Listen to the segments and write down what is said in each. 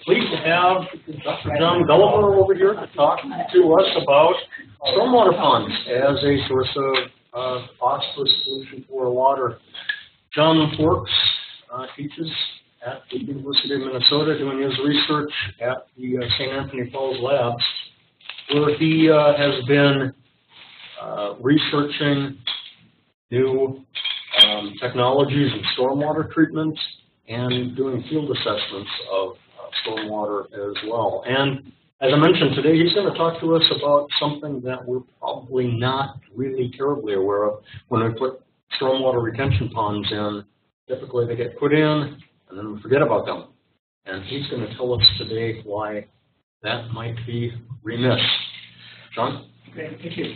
Pleased to have Dr. John Gulliver over here to talk to us about stormwater ponds as a source of phosphorus solution for water. John works, teaches at the University of Minnesota doing his research at the St. Anthony Falls Labs, where he has been researching new technologies in stormwater treatment and doing field assessments of stormwater as well. And as I mentioned today, he's going to talk to us about something that we're probably not really terribly aware of. When we put stormwater retention ponds in, typically they get put in and then we forget about them. And he's going to tell us today why that might be remiss. John? Okay, thank you.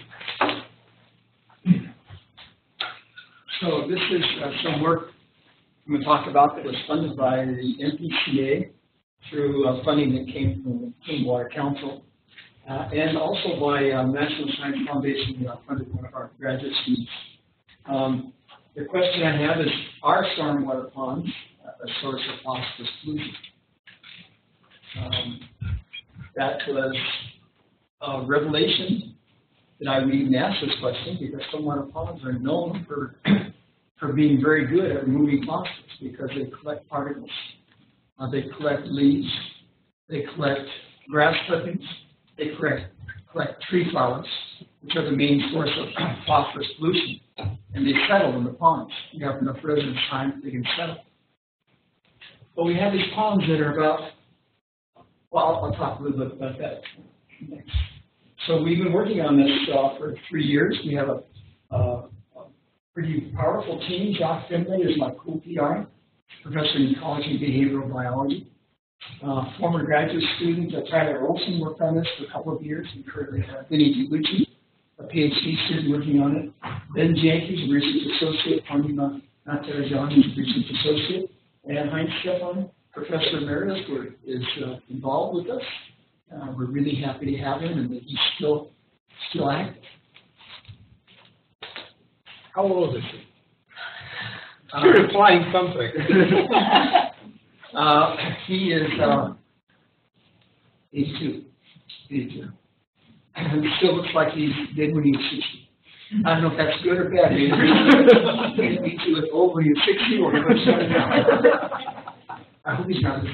So this is some work I'm going to talk about that was funded by the NPCA through funding that came from the Clean Water Council, and also by National Science Foundation funded one of our graduate students. The question I have is, are stormwater ponds a source of phosphorus pollution? That was a revelation that I would even ask this question, because stormwater ponds are known for being very good at removing phosphorus, because they collect particles. They collect leaves, they collect grass clippings, they collect tree flowers, which are the main source of phosphorus pollution, and they settle in the ponds. You have enough residence time, they can settle. But we have these ponds that are about, well, I'll talk a little bit about that next. So we've been working on this for 3 years. We have a pretty powerful team. Josh Finley is my co-PI, professor in ecology and behavioral biology. Former graduate student Tyler Olson worked on this for a couple of years. We currently have Vinny DiLucci, a Ph.D. student working on it. Ben Jenkins, a research associate, Anima Natarajan, a research associate, and Heinz Stefan, professor emeritus, is involved with us. We're really happy to have him, and that he's still active. How old is he? You're implying something. He is 82. 82. And still looks like he did when he was 60. I don't know if that's good or bad. Maybe he was old when he was 60 or he was 70. I hope he's not.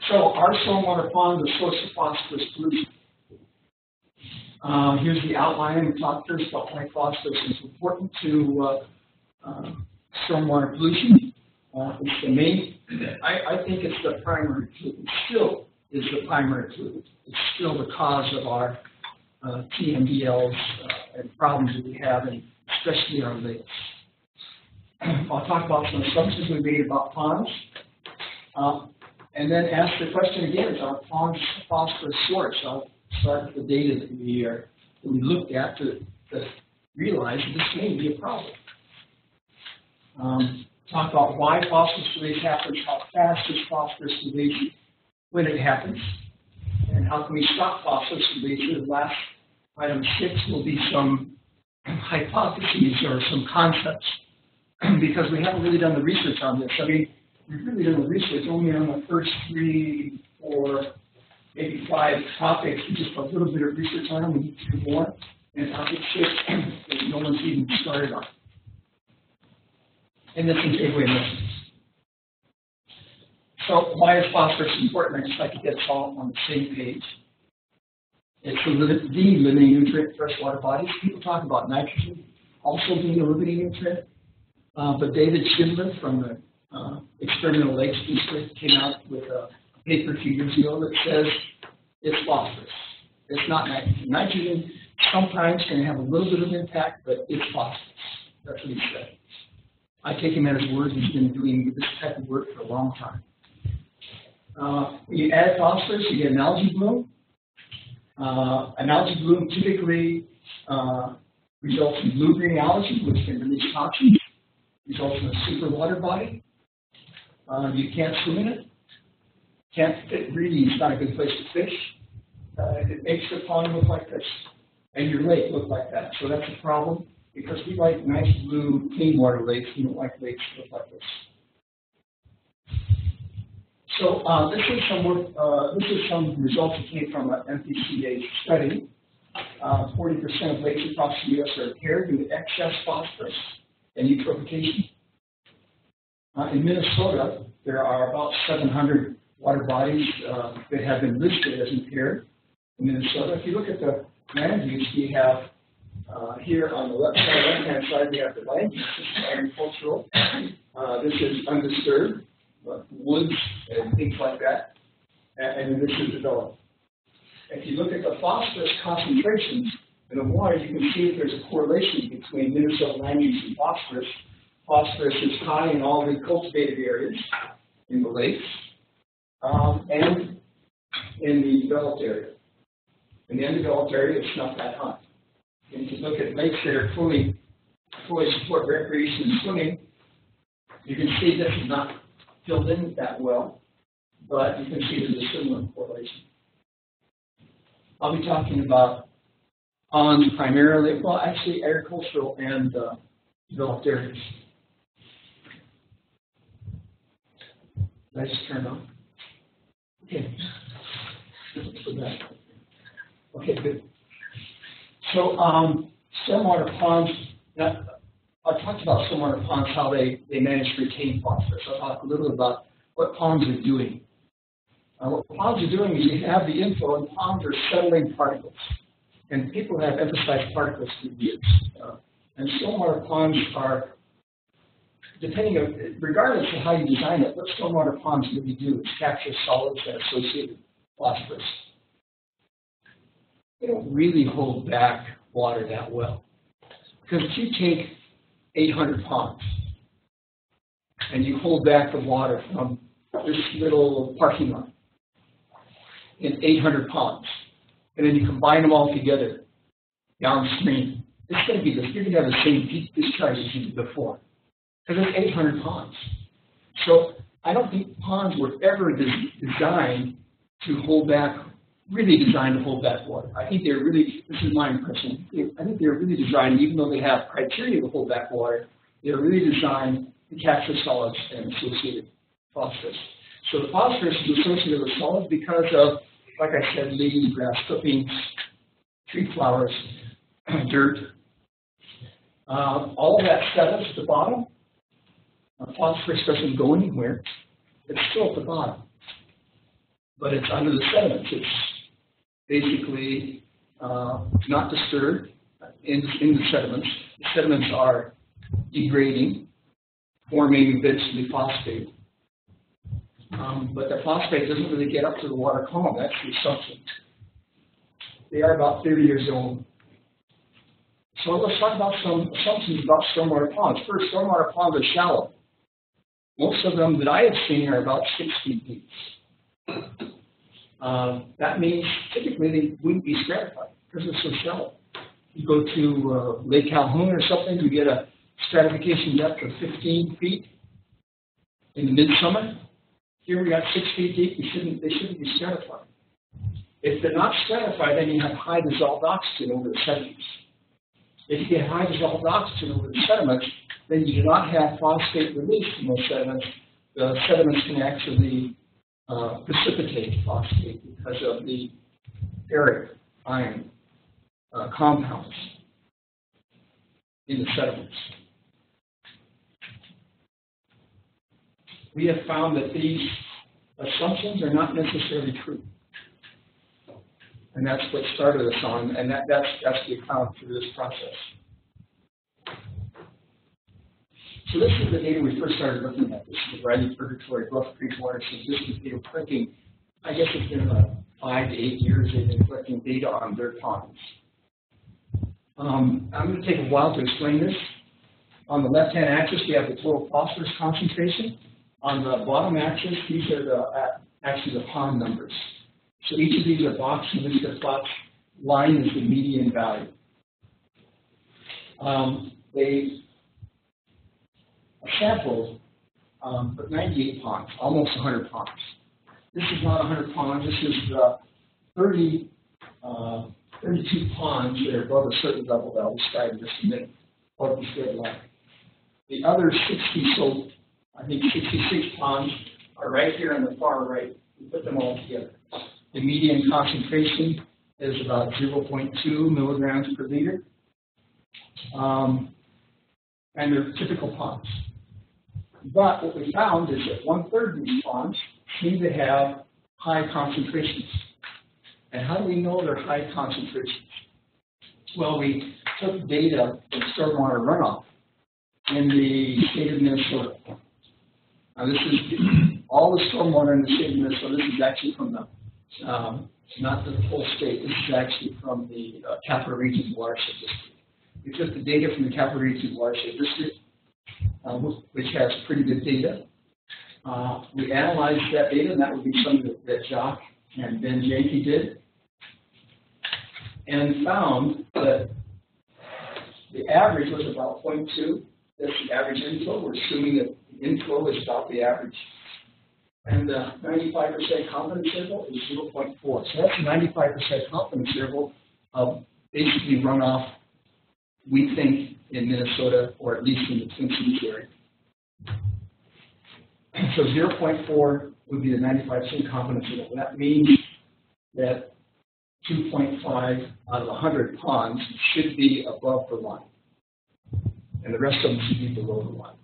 So our stormwater pond is a source of phosphorus pollution. Here's the outline. We talked first about why phosphorus is important to stormwater pollution. It's the main, I think it's the primary pollutant. It still is the primary pollutant. It's still the cause of our TMDLs and problems that we have, and especially our lakes. I'll talk about some assumptions we made about ponds, and then ask the question again, is our ponds a phosphorus source? I'll start with the data that we looked at to realize that this may be a problem. Talk about why phosphorus release happens, how fast is phosphorus release when it happens, and how can we stop phosphorus release. The last item 6 will be some hypotheses or some concepts, because we haven't really done the research on this. I mean, we've really done the research only on the first 3, 4, maybe 5 topics, just a little bit of research on them. We need to do more. And topic 6, that no one's even started on. And this is takeaway messages. So why is phosphorus important? I just like to get us all on the same page. It's the limiting nutrient in freshwater bodies. People talk about nitrogen also being a limiting nutrient. But David Schindler from the Experimental Lakes District came out with a paper a few years ago that says it's phosphorus. It's not nitrogen. Nitrogen sometimes can have a little bit of impact, but it's phosphorus. That's what he said. I take him at his word. He's been doing this type of work for a long time. When you add phosphorus, you get an algae bloom. An algae bloom typically results in blue-green algae, which can release toxins, results in a super water body. You can't swim in it. It really is not a good place to fish. It makes the pond look like this, and your lake look like that. So that's a problem, because we like nice blue, clean water lakes. We don't like lakes that look like this. So this is some work. This is some results that came from an MPCA study. 40% of lakes across the U.S. are impaired due to excess phosphorus and eutrophication. In Minnesota, there are about 700 water bodies that have been listed as impaired in Minnesota. If you look at the land use, we have here on the left-hand side, we have the land use. This is agricultural. This is undisturbed, woods and things like that. And then this is developed. If you look at the phosphorus concentrations in the water, you can see that there's a correlation between Minnesota land use and phosphorus. Phosphorus is high in all the cultivated areas in the lakes and in the developed area. In the undeveloped area, it's not that high. And if you look at lakes that are fully support recreation and swimming, you can see this is not filled in that well, but you can see there's a similar correlation. I'll be talking about ponds primarily, well, actually agricultural and developed areas. Did I just turn it on? Okay. Okay, good. So, stormwater ponds, I talked about stormwater ponds, how they manage to retain phosphorus. I'll talk a little about what ponds are doing. What ponds are doing is you have the inflow, and ponds are settling particles. And people have emphasized particles for years. And stormwater ponds are, regardless of how you design it, what stormwater ponds really do is capture solids and associated phosphorus. They don't really hold back water that well. Because if you take 800 ponds and you hold back the water from this little parking lot in 800 ponds, and then you combine them all together downstream, it's going to be you're going to have the same peak discharge as you did before. Because it's 800 ponds. So I don't think ponds were ever designed to hold back, really designed to hold back water. I think they're really, this is my impression, I think they're really designed, even though they have criteria to hold back water, they're really designed to capture solids and associated phosphorus. So the phosphorus is associated with solids because of, like I said, leaves, grass clippings, tree flowers, dirt. All of that settles at the bottom. Phosphorus doesn't go anywhere. It's still at the bottom. But it's under the sediments. It's basically not disturbed in the sediments. The sediments are degrading, forming eventually phosphate. But the phosphate doesn't really get up to the water column. That's the assumption. They are about 30 years old. So let's talk about some assumptions about stormwater ponds. First, stormwater ponds are shallow. Most of them that I have seen are about 6 feet deep. That means typically they wouldn't be stratified because they're so shallow. You go to Lake Calhoun or something, you get a stratification depth of 15 feet in the midsummer. Here we got 6 feet deep. They shouldn't be stratified. If they're not stratified, then you have high dissolved oxygen over the sediments. If you get high dissolved oxygen over the sediments, then you do not have phosphate released from those sediments. The sediments can actually precipitate phosphate because of the ferric ion compounds in the sediments. We have found that these assumptions are not necessarily true. And that's what started us on, and that's the account for this process. So this is the data we first started looking at. This is the Riley Purgatory, Bluff Creek Watershed. This is data collecting, I guess it's been about 5 to 8 years they've been collecting data on their ponds. I'm going to take a while to explain this. On the left-hand axis, we have the total phosphorus concentration. On the bottom axis, these are actually the pond numbers. So each of these are boxed, and this box line is the median value. They sampled but 98 ponds, almost 100 ponds. This is not 100 ponds. This is 32 ponds that are above a certain level that I'll describe in just a minute, above the straight line. The other 60, so I think 66 ponds are right here on the far right. We put them all together. The median concentration is about 0.2 milligrams per liter. And they're typical ponds. But what we found is that 1/3 of these ponds seem to have high concentrations. And how do we know they're high concentrations? Well, we took data from stormwater runoff in the state of Minnesota. Now, this is all the stormwater in the state of Minnesota. This is actually from the, not the whole state. This is actually from the Capital Region Watershed District. We took the data from the Capital Region Watershed District, which has pretty good data. We analyzed that data, and that would be something that Jock and Ben Janke did, and found that the average was about 0.2. That's the average inflow. We're assuming that the inflow is about the average. And the 95% confidence interval is 0.4. So that's a 95% confidence interval of basically runoff, we think, in Minnesota, or at least in the Twin Cities area. So 0.4 would be the 95% confidence interval. That means that 2.5 out of 100 ponds should be above the line, and the rest of them should be below the line.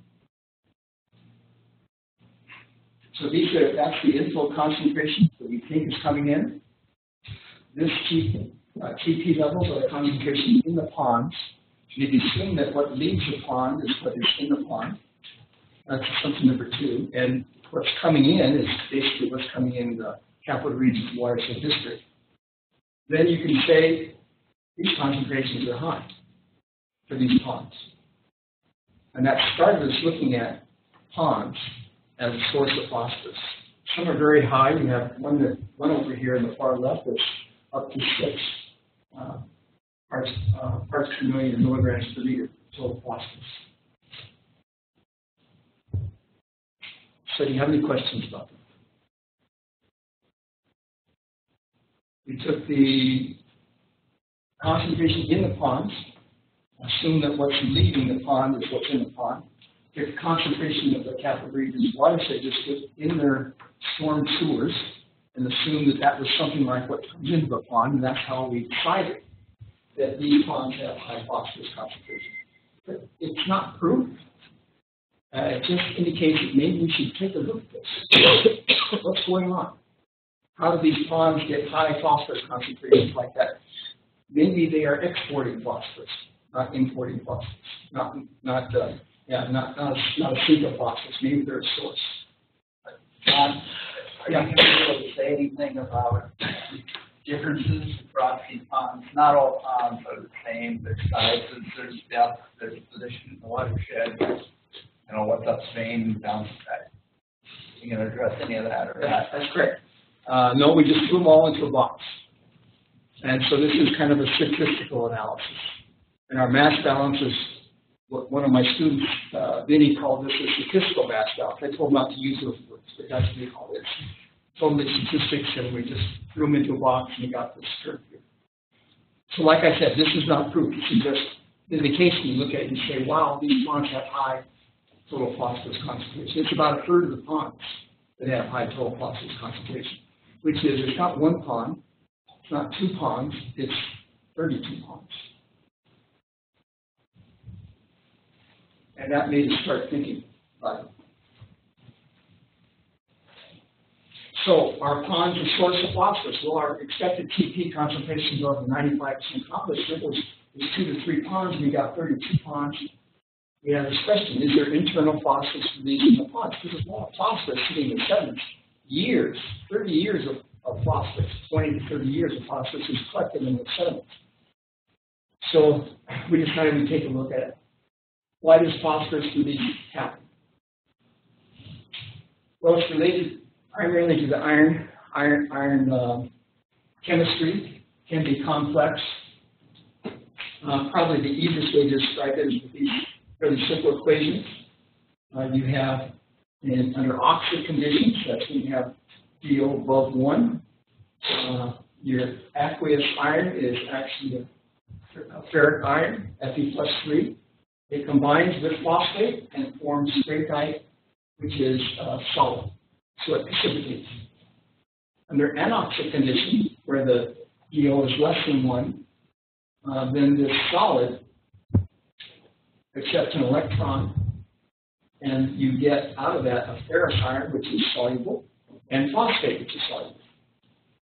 So that's the inflow concentration that we think is coming in. This TP levels are the concentration in the ponds. You can assume that what leaves the pond is what is in the pond. That's assumption number 2. And what's coming in is basically what's coming in the Capital Region Watershed District. Then you can say these concentrations are high for these ponds. And that started us looking at ponds as a source of phosphorus. Some are very high. We have one over here in the far left that's up to 6 parts per million milligrams per liter total phosphorus. So do you have any questions about that? We took the concentration in the ponds, assume that what's leaving the pond is what's in the pond. Took the concentration of the Capital Region Watershed District in their storm sewers, and assume that that was something like what comes into the pond, and that's how we decided that these ponds have high phosphorus concentration. But it's not proof. It just indicates that maybe we should take a look at this. What's going on? How do these ponds get high phosphorus concentrations like that? Maybe they are exporting phosphorus, not importing phosphorus. Not a sink of phosphorus. Maybe they're a source. Are you able to say anything about differences across these ponds? Not all ponds are the same. There's sizes, there's depth, there's position in the watershed. You know, what's upstream and downstream. You can address any of that or not? That's correct. No, we just threw them all into a box. And so this is kind of a statistical analysis. And our mass balance is what one of my students, Vinny, called this a statistical mass balance. I told him not to use those words, but that's what he called it. Totally statistics, and we just threw them into a box and we got this curve here. So like I said, this is not proof. This is just indication. You look at it and say, wow, these ponds have high total phosphorus concentration. It's about 1/3 of the ponds that have high total phosphorus concentration, which is, it's not one pond, it's not 2 ponds, it's 32 ponds. And that made us start thinking about it. So our ponds are source of phosphorus. Well, our expected TP concentration of the 95% confidence interval was 2 to 3 ponds, and we got 32 ponds. We have this question: is there internal phosphorus released in the ponds? Because there's a lot of phosphorus sitting in sediments. Years, 30 years of phosphorus, 20 to 30 years of phosphorus is collected in the sediments. So we decided to take a look at it. Why does phosphorus release happen? Well, it's related primarily to the iron chemistry. Can be complex. Probably the easiest way to describe it is with these fairly simple equations. You have under oxic conditions, that's when you have DO above 1. Your aqueous iron is actually a ferric iron, Fe+3. It combines with phosphate and forms stratified, which is solid. so it precipitates. Under anoxic conditions, where the DO is less than 1, then this solid accepts an electron, and you get out of that a ferrous iron, which is soluble, and phosphate, which is soluble.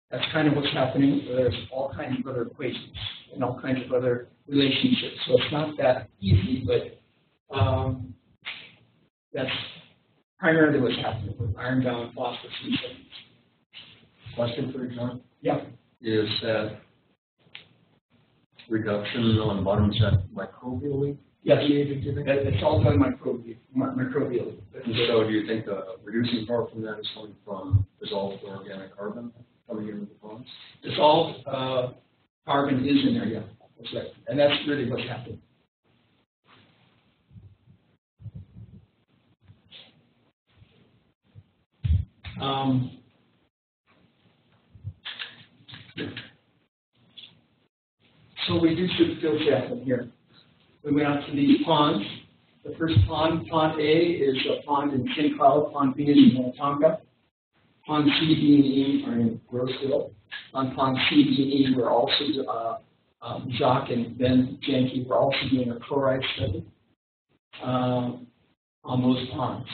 That's kind of what's happening. There's all kinds of other equations and all kinds of other relationships. So it's not that easy, but that's primarily what's happening with iron-bound phosphorus in sediments. Question for you, John? Yeah. Is that reduction on the bottom, is that microbially? Yes, it's all done microbially. And so do you think the reducing power from that is coming from dissolved organic carbon coming into the ponds? Dissolved carbon is in there, yeah. That's right. And that's really what's happening. So we do field sampling here. We went out to these ponds. The first pond, Pond A, is a pond in St. Cloud. Pond B is in Minnetonka. Pond C, B, and E are in Roseville. On Pond C, B, and E, we're also, Jacques and Ben Janke were also doing a chloride study on those ponds.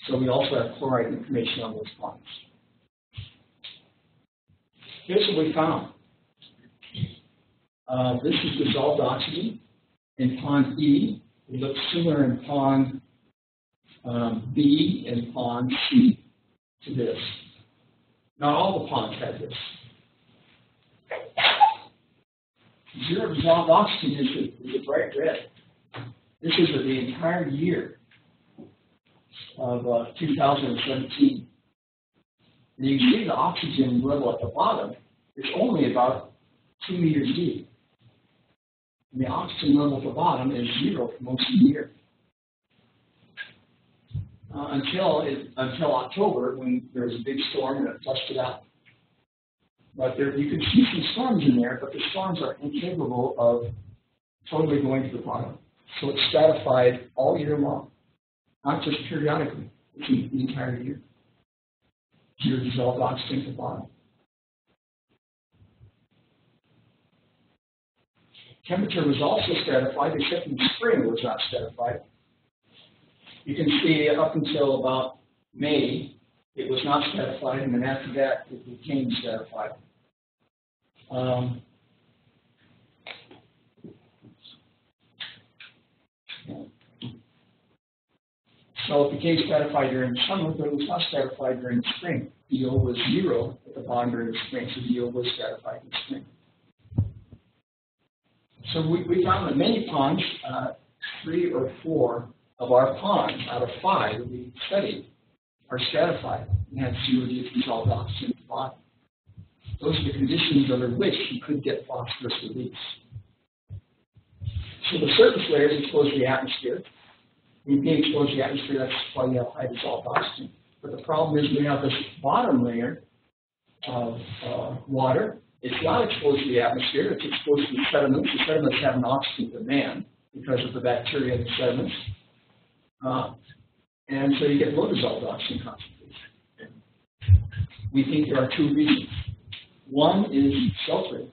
So we also have chloride information on those ponds. Here's what we found. This is dissolved oxygen in Pond E. It looks similar in Pond B and Pond C to this. Not all the ponds have this. Zero dissolved oxygen is a bright red. This is the entire year of 2017. And you can see the oxygen level at the bottom is only about 2 meters deep. And the oxygen level at the bottom is 0 for most of the year. Until October, when there was a big storm and it flushed it out. But you can see some storms in there, but the storms are incapable of totally going to the bottom. So it's stratified all year long, not just periodically, it's the entire year. Zero dissolved oxygen at the bottom. Temperature was also stratified, except in the spring it was not stratified. You can see up until about May, it was not stratified, and then after that, it became stratified. So it became stratified during the summer, but it was not stratified during the spring. DO was 0 at the bottom during the spring, so DO was stratified in the spring. So we found that many ponds, 3 or 4 of our ponds out of 5 that we studied are stratified and have 0 dissolved oxygen at the bottom. Those are the conditions under which you could get phosphorus release. So the surface layers expose the atmosphere. When being exposed to the atmosphere, that's why you have high dissolved oxygen. But the problem is we have this bottom layer of water. It's not exposed to the atmosphere. It's exposed to the sediments. The sediments have an oxygen demand because of the bacteria in the sediments. And so you get low dissolved oxygen concentration. We think there are 2 reasons. One is sheltering.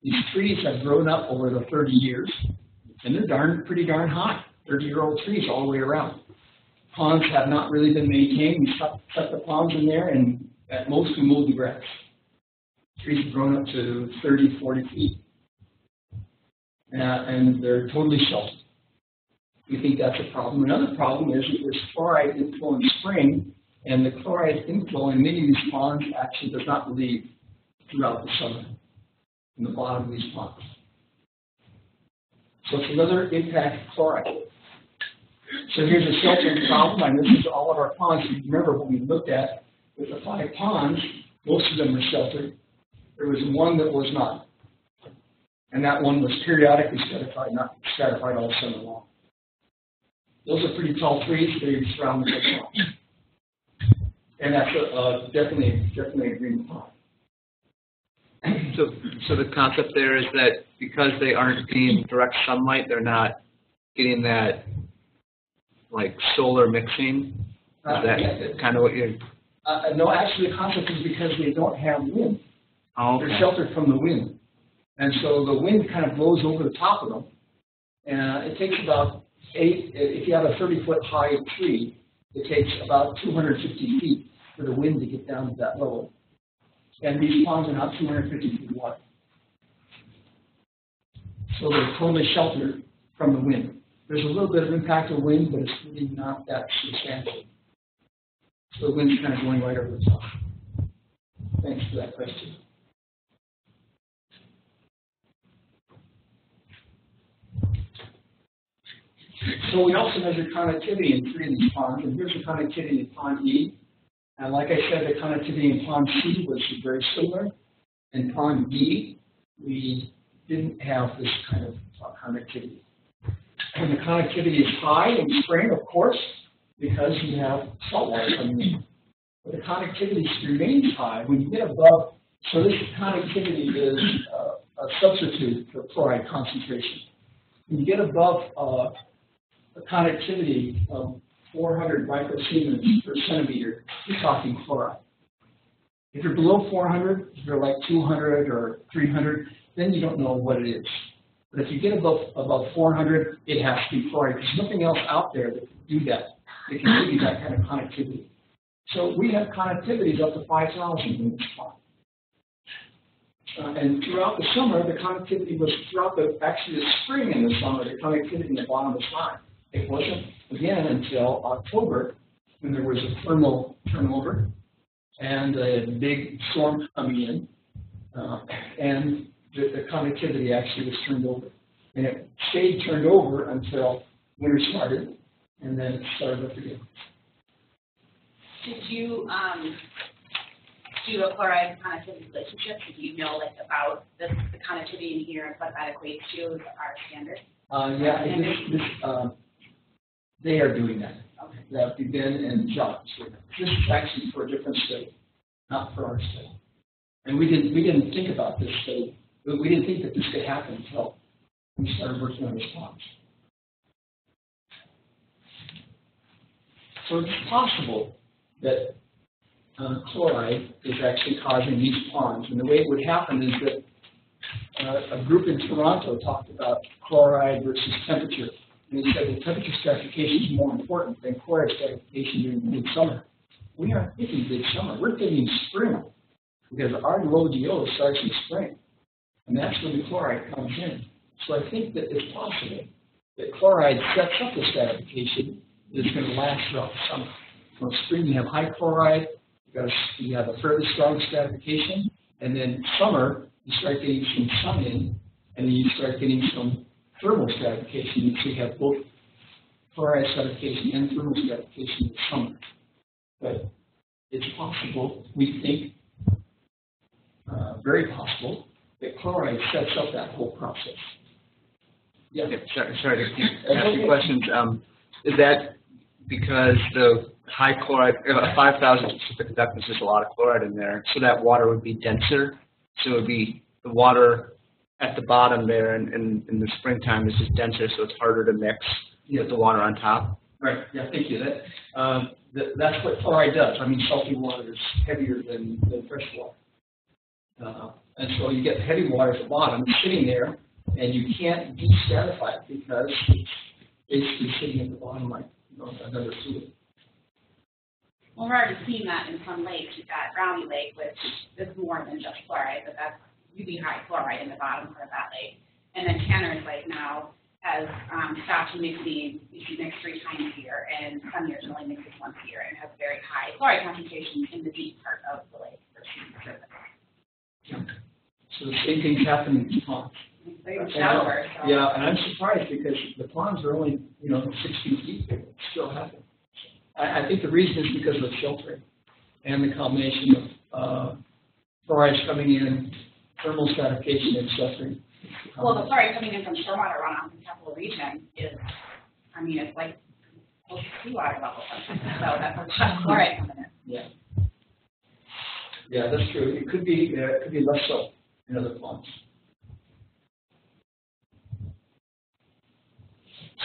These trees have grown up over the 30 years, and they're pretty darn high. 30-year-old trees all the way around. Ponds have not really been maintained. We set the ponds in there, and at most we mowed the grass. Trees have grown up to 30, 40 feet. And they're totally sheltered. We think that's a problem. Another problem is that there's chloride inflow in spring, and the chloride inflow in many of these ponds actually does not relieve throughout the summer in the bottom of these ponds. So it's another impact of chloride. So here's a sheltering problem, and this is all of our ponds. If you remember when we looked at with the 5 ponds, most of them were sheltered. There was one that was not. And that one was periodically stratified, not stratified all summer long. Those are pretty tall trees, they surround the pond. And that's definitely a green pond. So the concept there is that because they aren't getting direct sunlight, they're not getting that like solar mixing? Is that kind of what you're? No, actually the concept is because they don't have wind. Oh, okay. They're sheltered from the wind. And so the wind kind of blows over the top of them. And it takes about if you have a 30-foot high tree, it takes about 250 feet for the wind to get down to that level. And these ponds are not 250 feet wide. So they're totally sheltered from the wind. There's a little bit of impact of wind, but it's really not that substantial. So the wind's kind of going right over the top. Thanks for that question. So we also measure conductivity in 3 of these ponds, and here's the conductivity in Pond E. And like I said, the conductivity in Pond C was very similar. In Pond D, we didn't have this kind of conductivity. And the conductivity is high in spring, of course, because you have salt water coming in. But the conductivity remains high when you get above. So this conductivity is a substitute for chloride concentration. When you get above a conductivity of 400 microsiemens per centimeter, you're talking chloride. If you're below 400, if you're like 200 or 300, then you don't know what it is. But if you get above 400, it has to be chloride. There's nothing else out there that can do that. That can give you that kind of conductivity. So we have conductivities up to 5,000 in this pond. And throughout the summer, the conductivity was actually the spring and the summer, the conductivity in the bottom was high. It wasn't, again, until October when there was a thermal turnover and a big storm coming in, and the conductivity actually was turned over. And it stayed turned over until winter started, and then it started up again. Did you do a chloride conductivity relationship? Did you know like about the conductivity in here and what that equates to as our standard? They are doing that. Okay. That Ben and John. This is actually for a different study, not for our study. And we didn't think about this study. We didn't think that this could happen until we started working on this pond. So it's possible that chloride is actually causing these ponds. And the way it would happen is that a group in Toronto talked about chloride versus temperature. And they said that temperature stratification is more important than chloride stratification during midsummer. We aren't thinking midsummer. We're thinking spring, because our low DO starts in spring. And that's when the chloride comes in. So I think that it's possible that chloride sets up the stratification that is going to last throughout the summer. So in spring, you have high chloride, you have a fairly strong stratification, and then summer, you start getting some sun in, and then you start getting some thermal stratification. So you have both chloride stratification and thermal stratification in the summer. But it's possible, we think, very possible, that chloride sets up that whole process. Yeah. Sorry to keep asking questions. Is that because the high chloride, 5,000 specific conductance, there's a lot of chloride in there, so that water would be denser? So it would be the water at the bottom there in the springtime is just denser, so it's harder to mix with the water on top? Right, yeah, thank you. That's what chloride does. I mean, salty water is heavier than fresh water. And so you get heavy water at the bottom sitting there, and you can't de-stratify it because it's basically sitting at the bottom like another fluid. Well, we're already seeing that in some lakes. You've got Brownie Lake, which is more than just chloride, but that's really high chloride in the bottom part of that lake. And then Tanner's Lake now has stopped mixing. You should mix 3 times a year, and some years it only mixes once a year, and has very high chloride concentration in the deep part of the lake versus the surface. Yeah. So the same thing's happening in ponds. Shallower. So. Yeah, and I'm surprised because the ponds are only 16 feet. It's still happening. I think the reason is because of the filtering and the combination of chlorides coming in, thermal stratification, and filtering. Well, the chloride coming in from stormwater runoff in the capital region is, I mean, it's like close to seawater level. So that's a lot of chloride coming in. Yeah. Yeah, that's true. It could be less so in other ponds.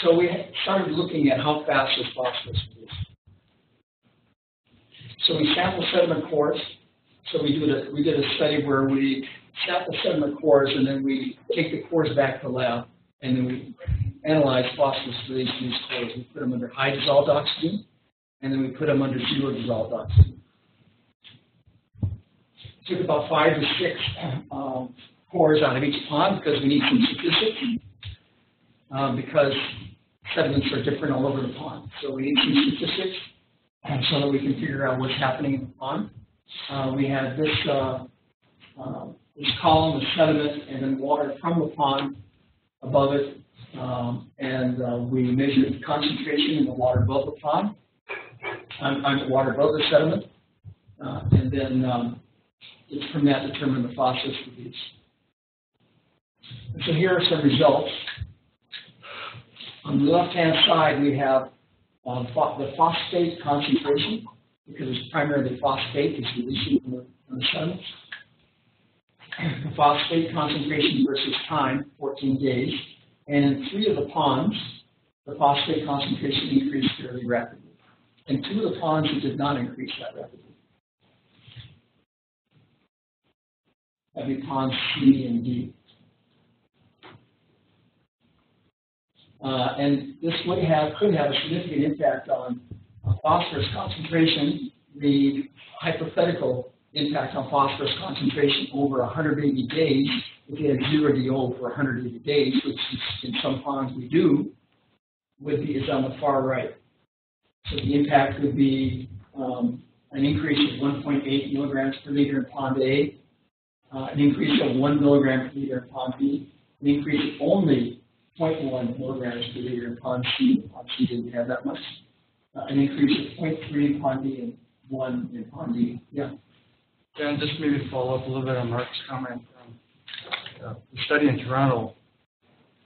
So we started looking at how fast was phosphorus released. So we sample sediment cores. So we did a study where we sample sediment cores, and then we take the cores back to the lab, and then we analyze phosphorus released in these cores. We put them under high dissolved oxygen, and then we put them under zero dissolved oxygen. It took about 5 to 6 cores out of each pond because we need some statistics, because sediments are different all over the pond. So we need some statistics so that we can figure out what's happening in the pond. We had this column of sediment and then water from the pond above it, and we measured the concentration in the water above the pond, water above the sediment, and then from that determine the phosphorus release. And so here are some results. On the left-hand side, we have the phosphate concentration, because it's primarily phosphate that's releasing from the sediments. The phosphate concentration versus time, 14 days. And in 3 of the ponds, the phosphate concentration increased fairly rapidly. In 2 of the ponds, it did not increase that rapidly. That'd be ponds C and D. And this could have a significant impact on phosphorus concentration. The hypothetical impact on phosphorus concentration over 180 days, if you had 0 DO for 180 days, which in some ponds we do, is on the far right. So the impact would be an increase of 1.8 milligrams per liter in pond A, an increase of 1 milligram per liter in pond B, an increase of only 0.1 milligrams per liter in pond C. Pond C didn't have that much. An increase of 0.3 in pond D and 1 in pond D. Yeah. Dan, just maybe follow up a little bit on Mark's comment. The study in Toronto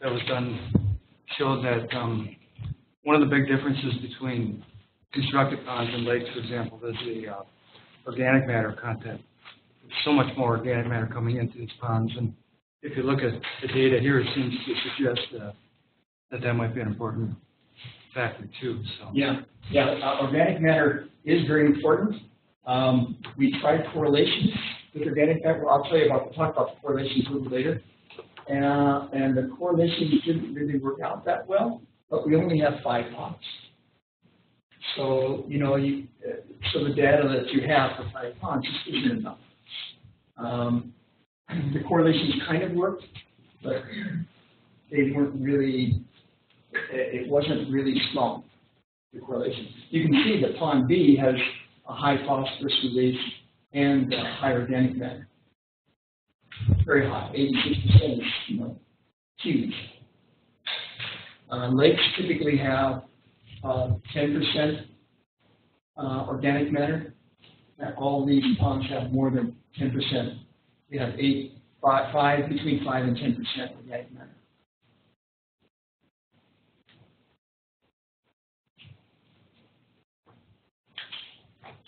that was done showed that one of the big differences between constructed ponds and lakes, for example, is the organic matter content. There's so much more organic matter coming into these ponds, and if you look at the data here, it seems to suggest that might be an important factor too. So. Yeah, organic matter is very important. We tried correlations with organic matter. I'll talk about the correlations a little later. And the correlations didn't really work out that well, but we only have 5 ponds. So, so the data that you have for 5 ponds just isn't enough. The correlations kind of worked, but they weren't really, it wasn't really strong, the correlation. You can see that pond B has a high phosphorus release and high organic matter. Very high, 86% is, huge. Lakes typically have 10% organic matter. All these ponds have more than 10%. We have between 5 and 10% organic matter.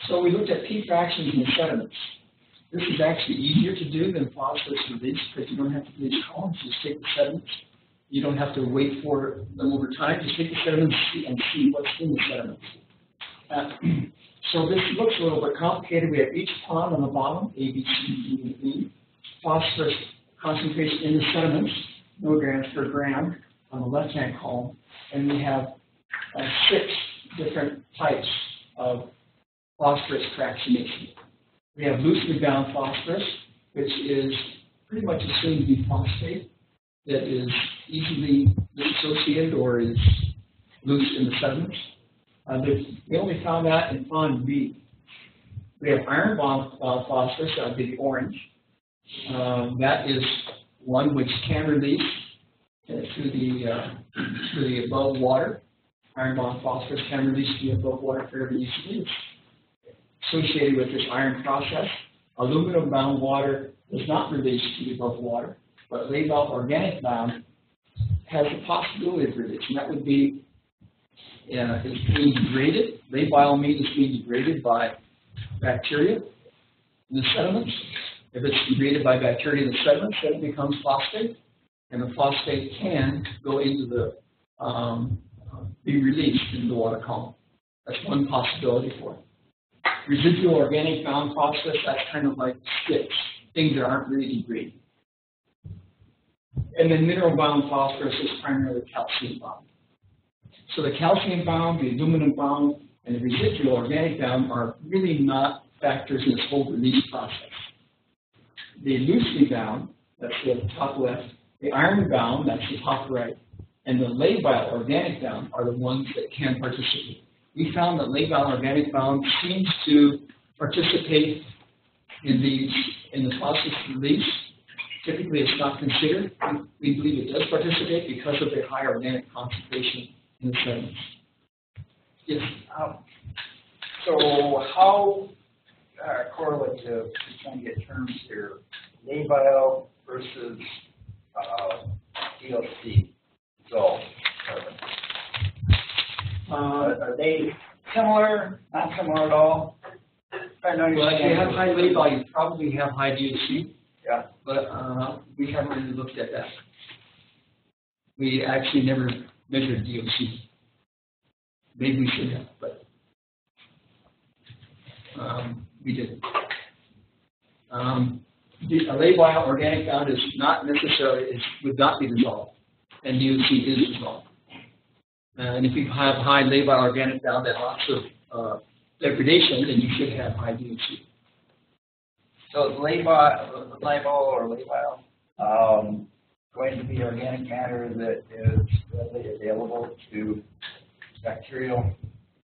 So we looked at P fractions in the sediments. This is actually easier to do than phosphorus release because you don't have to do these columns. Just take the sediments. You don't have to wait for them over time. Just take the sediments and see what's in the sediments. So this looks a little bit complicated. We have each pond on the bottom, A, B, C, D, and E. Phosphorus concentration in the sediments, milligrams per gram, on the left-hand column. And we have 6 different types of phosphorus fractionation. We have loosely bound phosphorus, which is pretty much assumed to be phosphate that is easily dissociated or is loose in the sediments. We only found that in pond B. We have iron bond phosphorus, that would be the orange. That is one which can release through the above water. Iron bond phosphorus can release to the above water fairly easily. It's associated with this iron process. Aluminum bound water does not release to the above water, but labile organic bound has the possibility of release, and that would be it's being degraded. Labile means it's being degraded by bacteria in the sediments. If it's degraded by bacteria in the sediments, then it becomes phosphate, and the phosphate can go into the be released into the water column. That's one possibility for it. Residual organic bound phosphorus, that's kind of like sticks, things that aren't really degraded. And then mineral bound phosphorus is primarily calcium bound. So the calcium bound, the aluminum bound, and the residual organic bound are really not factors in this whole release process. The loosely bound, that's the top left, the iron bound, that's the top right, and the labile organic bound are the ones that can participate. We found that labile organic bound seems to participate in the phosphorus release. Typically, it's not considered. We believe it does participate because of the high organic concentration in the sediments. Yes. So how correlative, just trying to get terms here, labile versus DLC, dissolved carbon? Are they similar, not similar at all? Well, if you have high labile, you probably have high DOC. Yeah. But we haven't really looked at that. We actually never measured DOC. Maybe we should have, but we didn't. The labile organic bound is not necessarily, would not be dissolved, and DOC is dissolved. And if you have high labile organic bound and lots of degradation, then you should have high DOC. So is labile or labile going to be organic matter that is readily available to bacterial?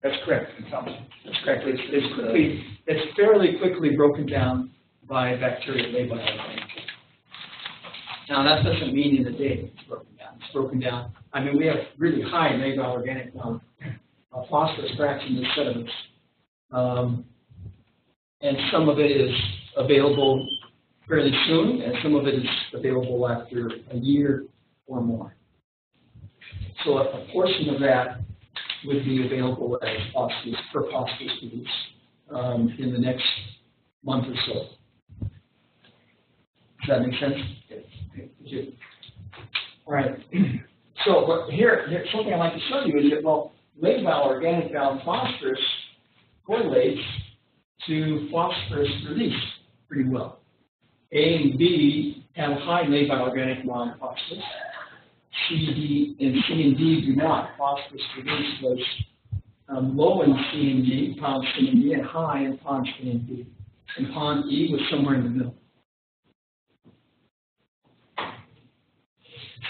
That's correct. Consumption. That's correct. It's fairly quickly broken down by bacteria labile organic. Now that doesn't mean in a day it's broken down. It's broken down. I mean, we have really high labile organic phosphorus fraction in the sediments, and some of it is available fairly soon, and some of it is available after a year or more. So a portion of that would be available as phosphorus per phosphorus release in the next month or so. Does that make sense? Okay. All right. So but here's something I'd like to show you is that, well, labile organic bound phosphorus correlates to phosphorus release pretty well. A and B have high labile organic bound phosphorus. C and D do not. Phosphorus release was low in C and D, pond C and D, and high in pond C and D. And pond E was somewhere in the middle.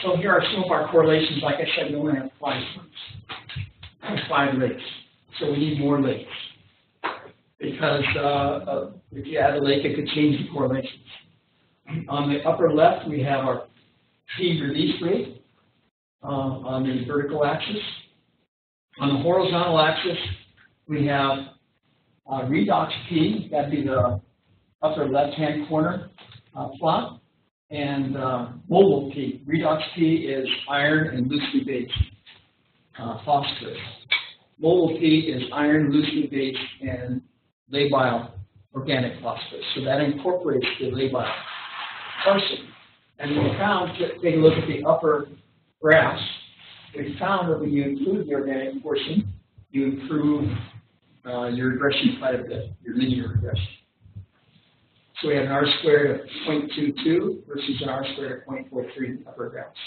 So here are some of our correlations. Like I said, we only have 5 points, 5 lakes. So we need more lakes. Because if you add a lake, it could change the correlations. On the upper left, we have our P release rate on the vertical axis. On the horizontal axis, we have redox P, that'd be the upper left-hand corner plot, and mobile P. Redox P is iron and loosely based phosphorus. Mobile P is iron, loosely based, and labile organic phosphorus. So that incorporates the labile portion. And we found, take a look at the upper graphs, we found that when you include the organic portion, you improve your regression quite a bit, your linear regression. So we have an R squared of 0.22 versus an R squared of 0.43 in the upper graphs.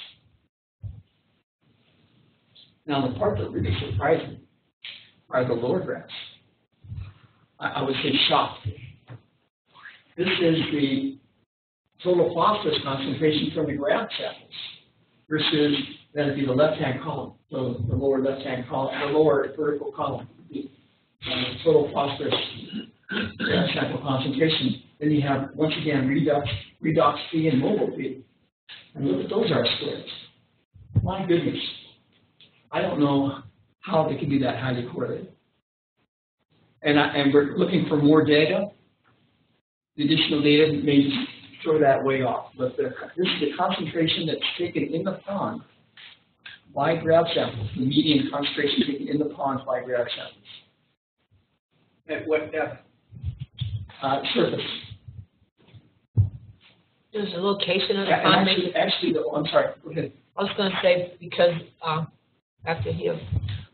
Now the part that really surprised me are the lower graphs. I would say shocked. This is the total phosphorus concentration from the grab samples versus that would be the left-hand column. So the lower left-hand column, the lower vertical column would be total phosphorus grab sample concentration. Then you have, once again, redox P and mobile P. And look at those R squares. My goodness. I don't know how they can be that highly correlated. And we're looking for more data. The additional data may just throw that way off. But this is the concentration that's taken in the pond by grab samples, the median concentration taken in the pond by grab samples. At what depth? Surface. There's a location of the pond. Actually, I'm sorry, go ahead. I was going to say, because Dr. Hill.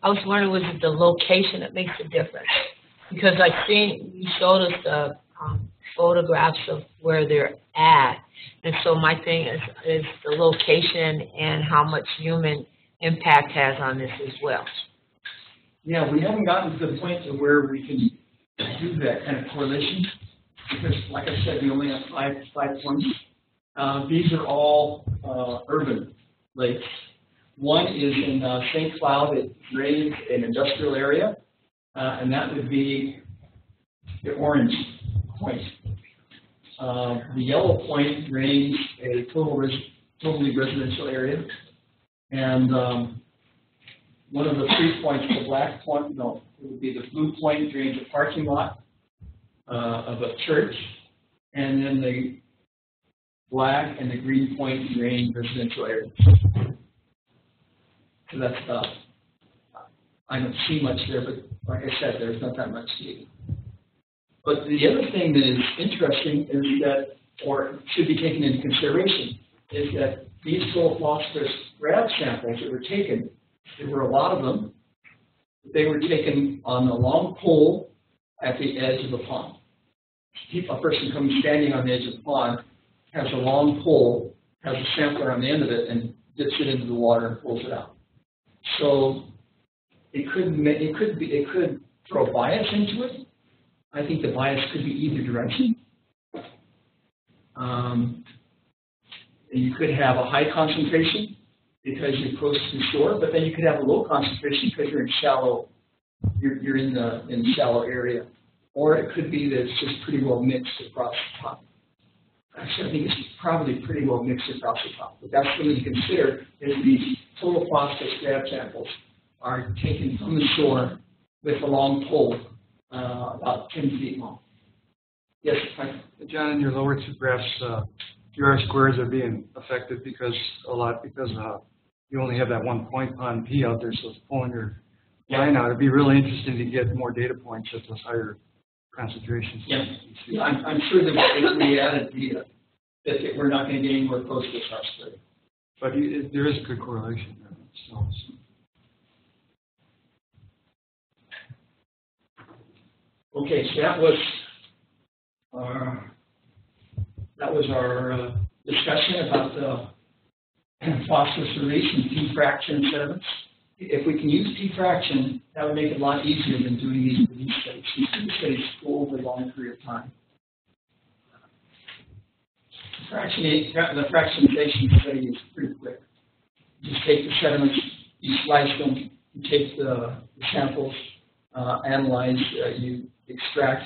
I was wondering, was it the location that makes a difference? Because I seen you showed us the photographs of where they're at, and so my thing is the location and how much human impact has on this as well. Yeah, we haven't gotten to the point to where we can do that kind of correlation because, like I said, we only have five points. These are all urban lakes. One is in St. Cloud. It drains an industrial area, and that would be the orange point. The yellow point drains a totally residential area, and one of the 3 points, the black point, no, it would be the blue point drains a parking lot of a church, and then the black and the green point drain residential areas. So that's I don't see much there, but like I said, there's not that much data. But the other thing that is interesting is that, or should be taken into consideration, is that these soil phosphorus grab samples that were taken, there were a lot of them, they were taken on a long pole at the edge of the pond. A person comes standing on the edge of the pond, has a long pole, has a sampler on the end of it, and dips it into the water and pulls it out. So it could throw bias into it. I think the bias could be either direction. You could have a high concentration because you're close to the shore, but then you could have a low concentration because you're in shallow. You're in the shallow area, or it could be that it's just pretty well mixed across the top. Actually, I think it's probably pretty well mixed across the top. But that's something to consider: is these total phosphorus grab samples are taken from the shore with a long pole, about 10 feet long. Yes, John, in your lower two graphs, your R squares are being affected because you only have that 1 point on P out there, so it's pulling your line out. It'd be really interesting to get more data points at those higher concentrations. Yeah, I'm sure that if we added data, that we're not going to get anywhere close to this R squared. But there is a good correlation there. So. Okay, so that was our discussion about the phosphorus release and P-fraction sediments. If we can use P-fraction, that would make it a lot easier than doing these studies. These studies go over a long period of time. The fractionization study is pretty quick. You just take the sediments, you slice them, you take the samples, analyze, you extract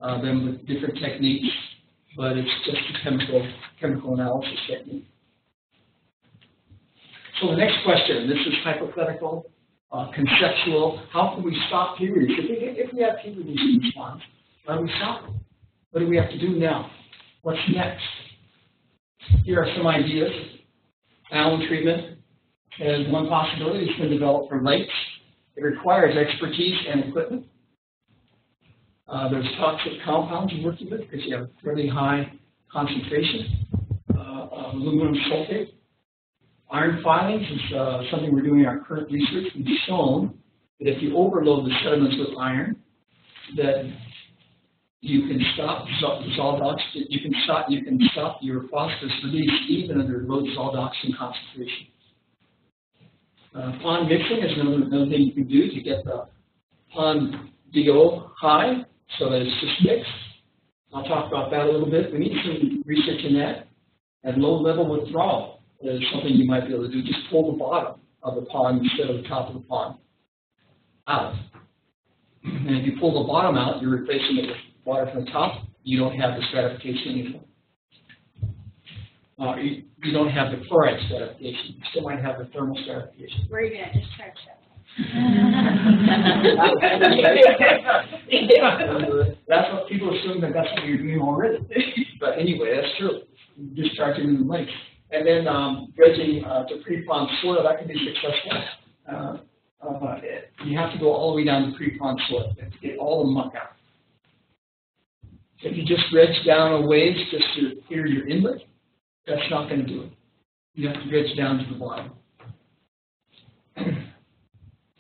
them with different techniques, but it's just a chemical analysis technique. So the next question, this is hypothetical, conceptual. How can we stop P release? If we have P release in response, how do we stop it? What do we have to do now? What's next? Here are some ideas. Alum treatment is one possibility that's been developed for lakes. It requires expertise and equipment. There's toxic compounds you're working with because you have fairly high concentration of aluminum sulfate. Iron filings is something we're doing in our current research. We've shown that if you overload the sediments with iron, that you can stop dissolved oxygen. You can stop your phosphorus release even under low dissolved oxygen concentration. Pond mixing is another thing you can do to get the pond DO high so that it's just mixed. I'll talk about that a little bit. We need some research in that. And low level withdrawal is something you might be able to do. Just pull the bottom of the pond instead of the top of the pond out. And if you pull the bottom out, you're replacing it with water from the top. You don't have the stratification anymore. You don't have the chloride stratification. You still might have the thermal stratification. Where are you going to discharge that? That's what people assume that's what you're doing already. But anyway, that's true. Discharging in the lakes. And then dredging to pre-pond soil, that can be successful. You have to go all the way down to pre-pond soil. You have to get all the muck out. If you just dredge down a ways just to clear your inlet, that's not going to do it. You have to dredge down to the bottom.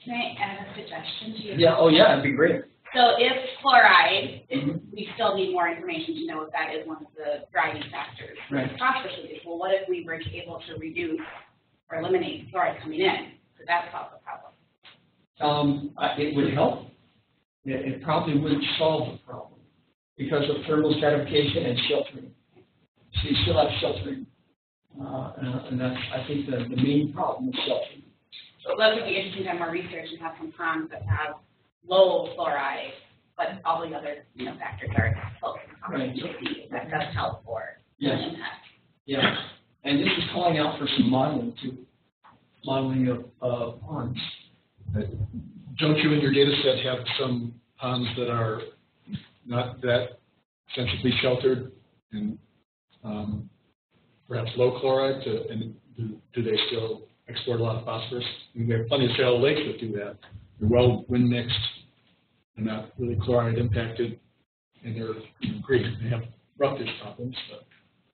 Can I add a suggestion to you? Yeah, oh yeah, that'd be great. So if chloride, we still need more information to know if that is one of the driving factors. Right. Phosphorus would be, well, what if we were able to reduce or eliminate chloride coming in? So that solves the problem. It would help. It probably wouldn't solve the problem because of thermal stratification and sheltering. So you still have sheltering, and that's, I think, the main problem is sheltering. So that would be interesting to have more research and have some ponds that have low chloride, but all the other factors are close. Right. That does help for the impact. Yeah, and this is calling out for some modeling too, modeling of ponds. Don't you in your data set have some ponds that are not that sensibly sheltered and perhaps low chloride, and do they still export a lot of phosphorus? I mean, we have plenty of shallow lakes that do that. They're well wind mixed, they're not really chloride impacted, and they're green. They have roughish problems, but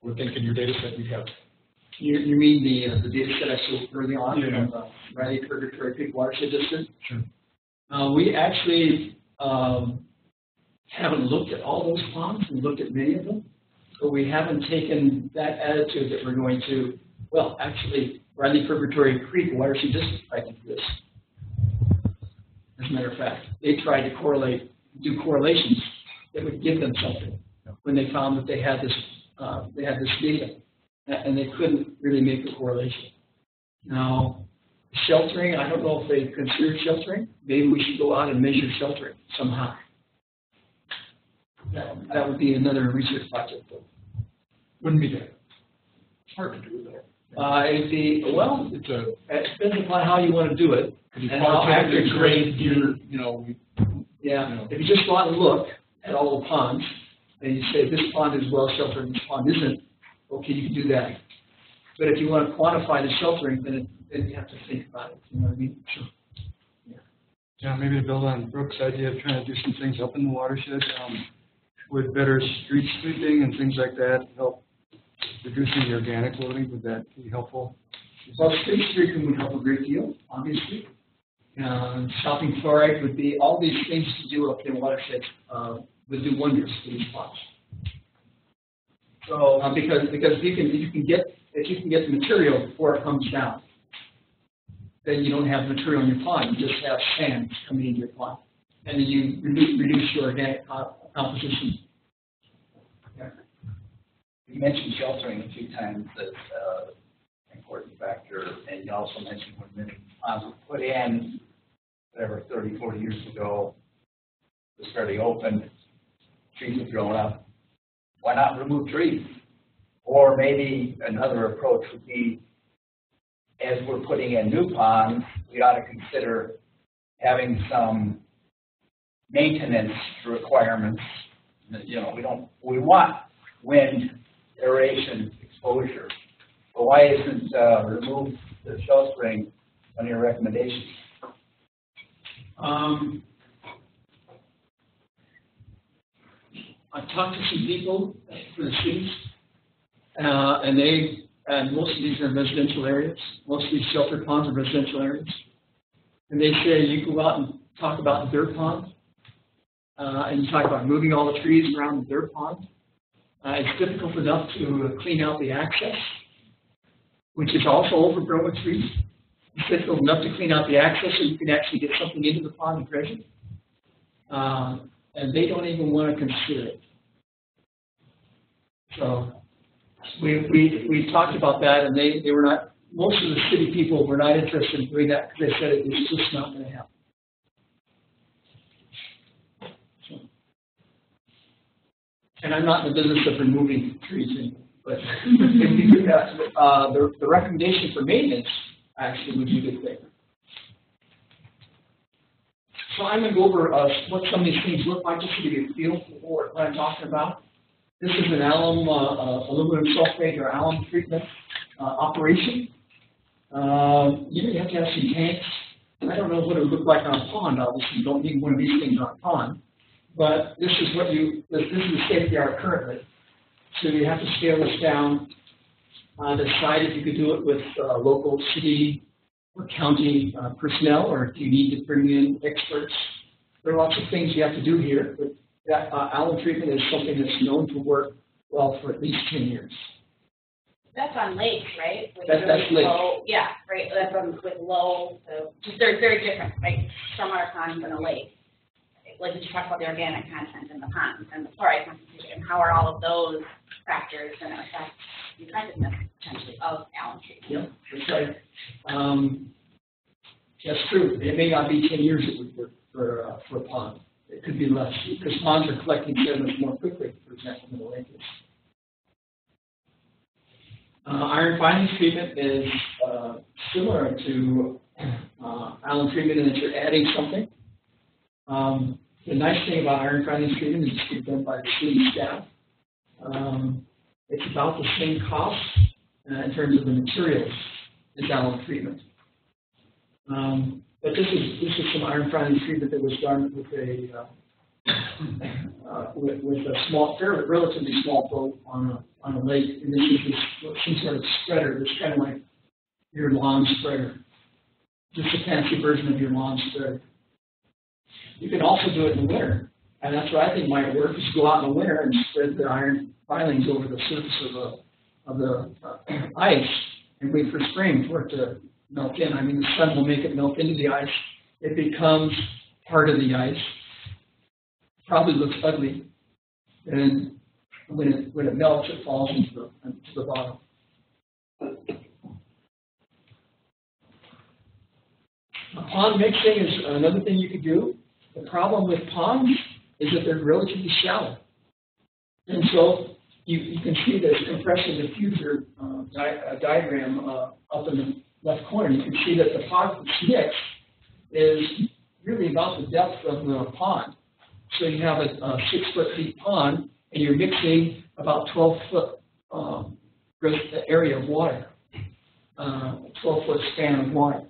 we're thinking your data set you have. You mean the data set I showed early on from the Riley Purgatory Creek Watershed District? Sure. We actually haven't looked at all those ponds. We looked at many of them, but we haven't taken that attitude that we're going to, well, actually, Riley Purgatory Creek Watershed District tried to do this. As a matter of fact, they tried to do correlations that would give them something when they found that they had this data, and they couldn't really make the correlation. Now, sheltering, I don't know if they consider sheltering. Maybe we should go out and measure sheltering somehow. That would be another research project, though. Wouldn't be that hard to do though. It'd be, well, it depends upon how you want to do it. And how accurate grade if you just go out and look at all the ponds, and you say this pond is well sheltered and this pond isn't, okay, you can do that. But if you want to quantify the sheltering, then you have to think about it. You know what I mean? Sure. Yeah, maybe to build on Brooke's idea of trying to do some things up in the watershed with better street sweeping and things like that, help reducing the organic loading. Would that be helpful? Well, street sweeping would help a great deal, obviously. Stopping chloride would be, all these things to do up in watersheds would do wonders for these ponds. So because if you can get the material before it comes down, then you don't have material in your pond. You just have sand coming into your pond, and then you reduce your organic composition. Yeah. You mentioned sheltering a few times as an important factor, and you also mentioned when many ponds were put in, whatever, 30, 40 years ago, it was fairly open, trees have grown up. Why not remove trees? Or maybe another approach would be, as we're putting in new ponds, we ought to consider having some maintenance requirements. We want wind, aeration, exposure. But why isn't remove the sheltering on your recommendations? I've talked to some people for the cities, and most of these are residential areas. Most of these sheltered ponds are residential areas. And they say you go out and talk about the dirt pond, and you talk about moving all the trees around the dirt pond. It's difficult enough to clean out the access, which is also overgrown with trees. It's difficult enough to clean out the access so you can actually get something into the pond and dredge it. And they don't even want to consider it. So we talked about that, and they were not. Most of the city people were not interested in doing that because they said it was just not going to happen. So, and I'm not in the business of removing trees anymore, but if you do that, the recommendation for maintenance actually would be a good thing. So I'm going to go over what some of these things look like, just to give you a feel for what I'm talking about. This is an alum, aluminum sulfate or alum treatment operation. You have to have some tanks. I don't know what it would look like on a pond. Obviously, you don't need one of these things on a pond. But this is this is the state they are currently. So you have to scale this down. Decide if you could do it with local city or county personnel, or do you need to bring in experts? There are lots of things you have to do here, but that alum treatment is something that's known to work well for at least 10 years. That's on lakes, right? With That's really lakes. low, yeah, right. That's on with low. So just they're very different, right? Stormwater ponds and a lake. Like we just talked about the organic content in the ponds and the fluoride concentration. How are all of those factors going to affect the effectiveness potentially of alum treatment? Yeah, that's right. That's true. It may not be 10 years it would work for a pond. It could be less because ponds are collecting sediments more quickly, for example, than the lake is. Iron filings treatment is similar to alum treatment in that you're adding something. The nice thing about iron filings treatment is it's done by the city staff. It's about the same cost in terms of the materials as alum treatment. But this is some iron filings treatment that was done with a small, relatively small boat on a lake, and this is some sort of spreader. It's kind of like your lawn spreader, just a fancy version of your lawn spreader. You can also do it in the winter, and that's what I think might work, is go out in the winter and spread the iron filings over the surface of the ice and wait for spring for it to melt in. I mean, the sun will make it melt into the ice. It becomes part of the ice. Probably looks ugly, and when it melts, it falls into the bottom. Pond mixing is another thing you could do. The problem with ponds is that they're relatively shallow. And so you can see this compression diffuser diagram up in the left corner. You can see that the phosphorus mix is really about the depth of the pond. So you have a 6 foot deep pond, and you're mixing about 12 foot area of water, 12 foot span of water.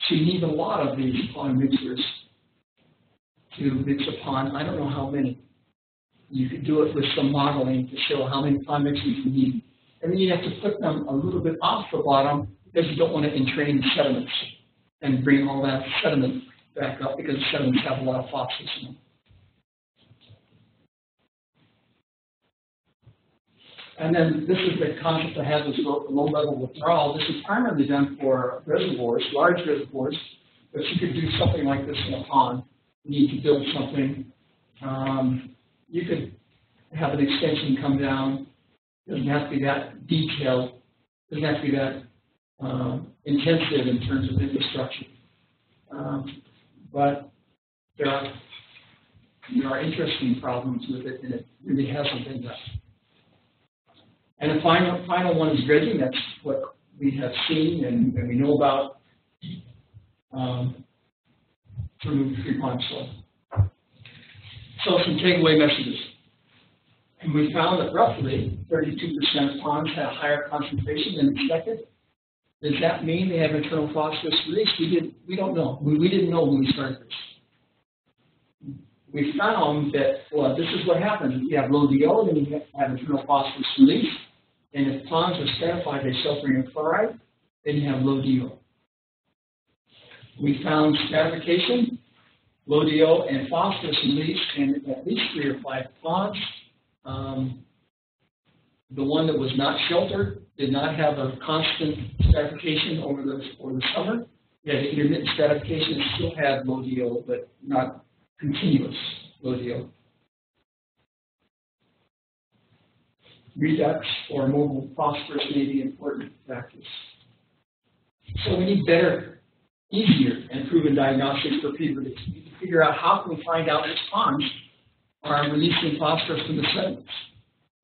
So you need a lot of these pond mixers to mix a pond. I don't know how many. You could do it with some modeling to show how many pond mixers you need. And then you have to put them a little bit off the bottom because you don't want to entrain the sediments and bring all that sediment back up, because sediments have a lot of phosphorus in them. And then this is the concept that has this low-level withdrawal. This is primarily done for reservoirs, large reservoirs, but you could do something like this in a pond. You need to build something. You could have an extension come down. It doesn't have to be that detailed. It doesn't have to be that intensive in terms of infrastructure. But there are interesting problems with it, and it really hasn't been done. And the final one is dredging. That's what we have seen and we know about to remove free pond soil. So some takeaway messages. And we found that roughly 32% of ponds have higher concentration than expected. Does that mean they have internal phosphorus release? We don't know. We didn't know when we started this. We found that, well, this is what happens. If you have low DO, then you have internal phosphorus release. And if ponds are stratified by sulfuric chloride, then you have low DO. We found stratification, low DO, and phosphorus release in at least 3 or 5 ponds. The one that was not sheltered did not have a constant stratification over the summer. You had intermittent stratification and still had low DO, but not continuous low DO. Redux or mobile phosphorus may be important factors. So we need better, easier, and proven diagnostics for peer release. We need to figure out how can we find out which ponds are releasing phosphorus from the sediments.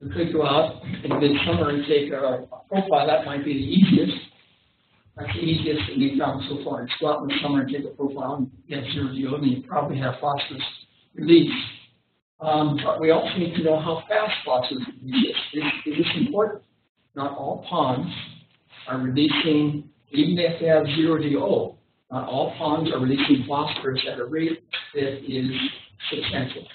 We could go out in midsummer and take a profile. That might be the easiest. That's the easiest that we've found so far. Just go out in the summer and take a profile and get 0 DO, and you probably have phosphorus release. But we also need to know how fast phosphorus release is. Is this important? Not all ponds are releasing, even if they have 0 DO, not all ponds are releasing phosphorus at a rate that is substantial.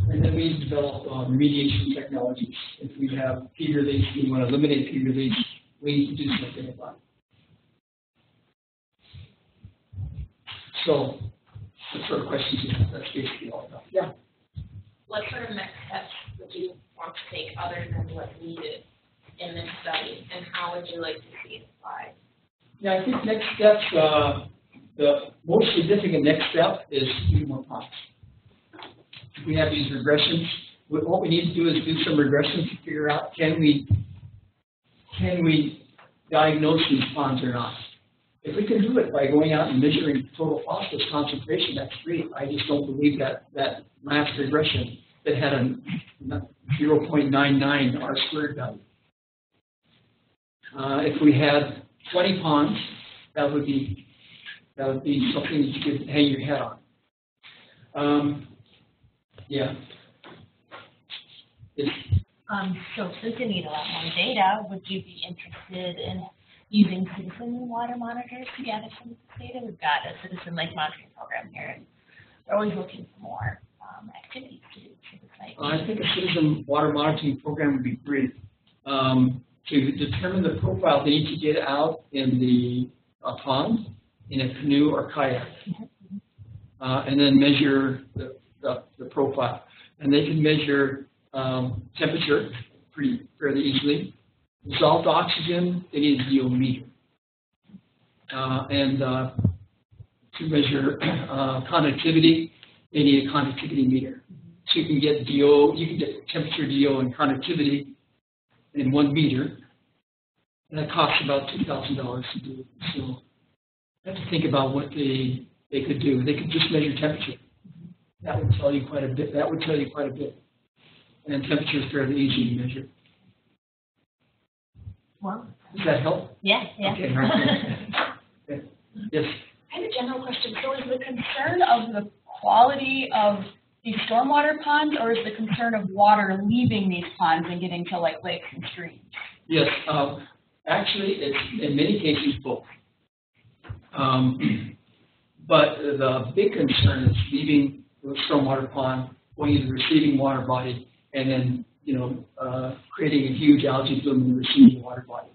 And then we develop remediation technologies. If we have P release, we want to eliminate P release, we need to do something about it. So, what sort of questions you have? That's basically all about. Yeah. What sort of next steps would you want to take other than what's needed in this study, and how would you like to see it applied? Yeah, I think next steps, the most significant next step is to do more ponds. If we have these regressions, what we need to do is do some regressions to figure out can we diagnose these ponds or not. If we can do it by going out and measuring total phosphorus concentration, that's great. I just don't believe that last regression that had a 0.99 R squared value. If we had 20 ponds, that would be something that you could hang your hat on. Yeah. So since you need a lot more data, would you be interested in using citizen water monitors to gather some of this data? We've got a citizen lake monitoring program here, and we're always looking for more activities to do for the site. I think a citizen water monitoring program would be great. To determine the profile, they need to get out in the pond, in a canoe or kayak, and then measure the profile. And they can measure temperature fairly easily. Dissolved oxygen, they need a DO meter. And to measure conductivity, they need a conductivity meter. So you can get DO, you can get temperature, DO, and conductivity in 1 meter, and that costs about $2,000 to do. So you have to think about what they could do. They could just measure temperature. That would tell you quite a bit. And temperature is fairly easy to measure. Well, does that help? Yeah. Okay, okay. Yes. I have a general question. So is the concern of the quality of these stormwater ponds, or is the concern of water leaving these ponds and getting to like lakes and streams? Yes, actually, it's in many cases both. But the big concern is leaving the stormwater pond, going into the receiving water body, and then creating a huge algae bloom in the receiving water body.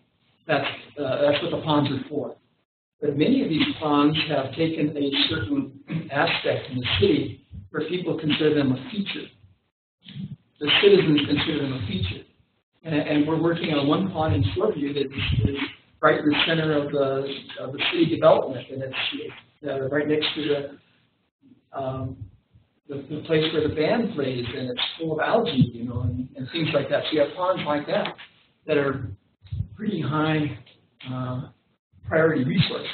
That's what the ponds are for. But many of these ponds have taken a certain aspect in the city where people consider them a feature. The citizens consider them a feature. And we're working on one pond in Shoreview that is right in the center of the city development, and it's right next to the place where the band plays, and it's full of algae, and things like that. So you have ponds like that are pretty high priority resource.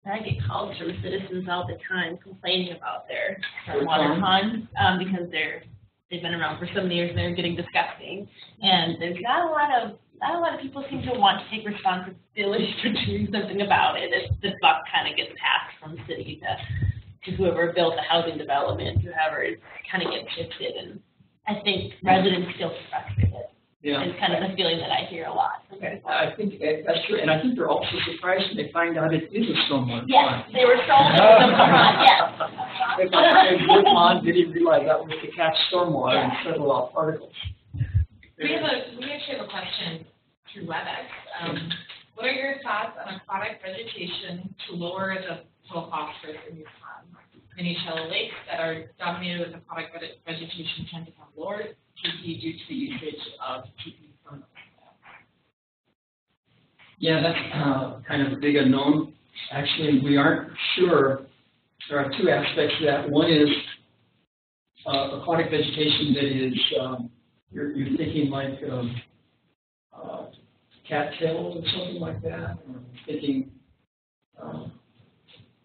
I get calls from citizens all the time complaining about their water ponds because they've been around for so many years and they're getting disgusting. And there's not a lot of people seem to want to take responsibility for doing something about it. The buck kind of gets passed from city to whoever built the housing development, whoever kind of gets shifted. And I think residents feel frustrated. Yeah. It's kind of the feeling that I hear a lot. I think that's true, and I think they're also surprised when they find out it is a stormwater pond. Yes, they were so yes. If I work on, didn't realize that was to catch stormwater and settle out particles. We actually have a question through WebEx. What are your thoughts on aquatic vegetation to lower the total phosphorus in these ponds? Many shallow lakes that are dominated with aquatic vegetation tend to have lower TP due to the usage of TP from those. Yeah, that's kind of a big unknown. Actually, we aren't sure. There are two aspects to that. One is aquatic vegetation that is, you're thinking like cattails or something like that, or thinking,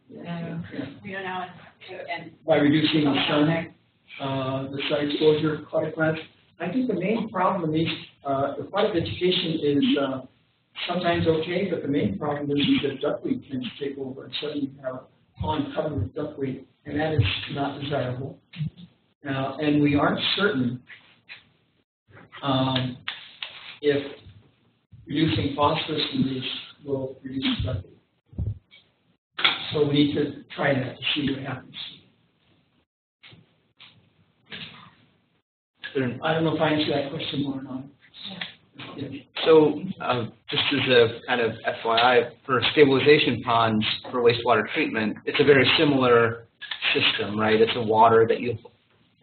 We don't know. And by reducing the sun exposure of aquatic plants. I think the main problem in these aquatic vegetation is sometimes okay, but the main problem is that duckweed tends to take over, and so you have a pond covered with duckweed, and that is not desirable. And we aren't certain if reducing phosphorus in these will reduce duckweed. So we need to try that to see what happens. I don't know if I answered that question more or not. So just as a kind of FYI, for stabilization ponds for wastewater treatment, it's a very similar system, right? It's a